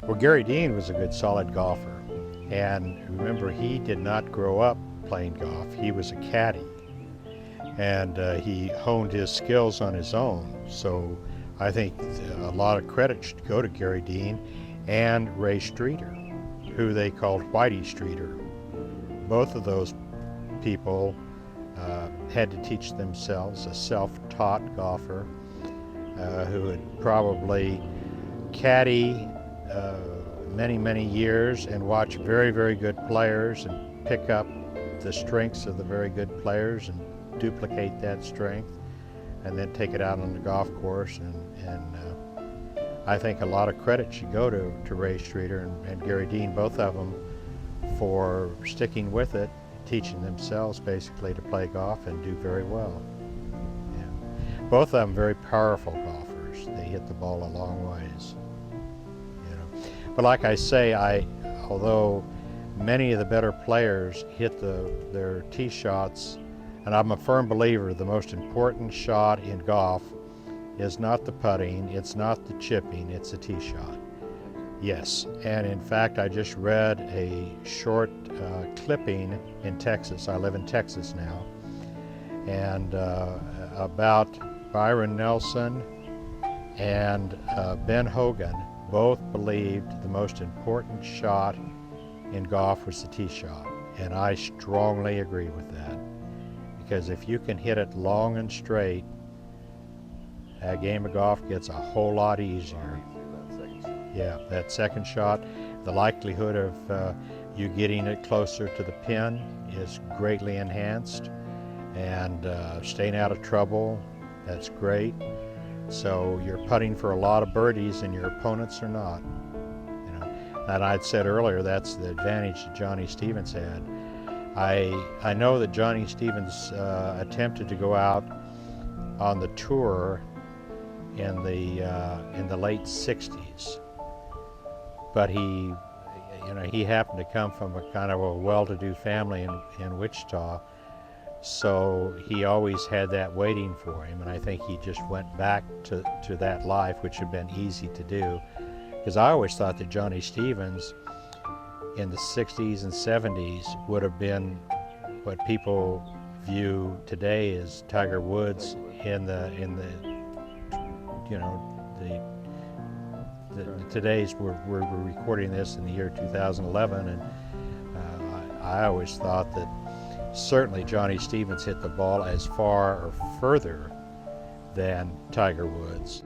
Well, Gary Dean was a good solid golfer, and remember, he did not grow up playing golf. He was a caddy, and he honed his skills on his own. So I think a lot of credit should go to Gary Dean and Ray Streeter, who they called Whitey Streeter. Both of those people had to teach themselves, a self-taught golfer who had probably caddy many years and watch very, very good players and pick up the strengths of the very good players and duplicate that strength and then take it out on the golf course. And I think a lot of credit should go to Ray Streeter and Gary Dean, both of them, for sticking with it, teaching themselves basically to play golf and do very well. Yeah. Both of them very powerful golfers. They hit the ball a long ways. But like I say, although many of the better players hit their tee shots, and I'm a firm believer the most important shot in golf is not the putting, it's not the chipping, it's the tee shot. Yes, and in fact I just read a short clipping in Texas. I live in Texas now, and about Byron Nelson and Ben Hogan both believed the most important shot in golf was the tee shot, and I strongly agree with that, because if you can hit it long and straight, a game of golf gets a whole lot easier. Yeah, that second shot, the likelihood of you getting it closer to the pin is greatly enhanced, and staying out of trouble, that's great. So you're putting for a lot of birdies and your opponents are not. And I'd said earlier, that's the advantage that Johnny Stevens had. I know that Johnny Stevens attempted to go out on the tour in the late 60s, but he happened to come from a kind of a well-to-do family in Wichita. So he always had that waiting for him, and I think he just went back to that life, which had been easy to do. Because I always thought that Johnny Stevens in the 60s and 70s would have been what people view today as Tiger Woods today's, we're recording this in the year 2011, and I always thought that certainly Johnny Stevens hit the ball as far or further than Tiger Woods.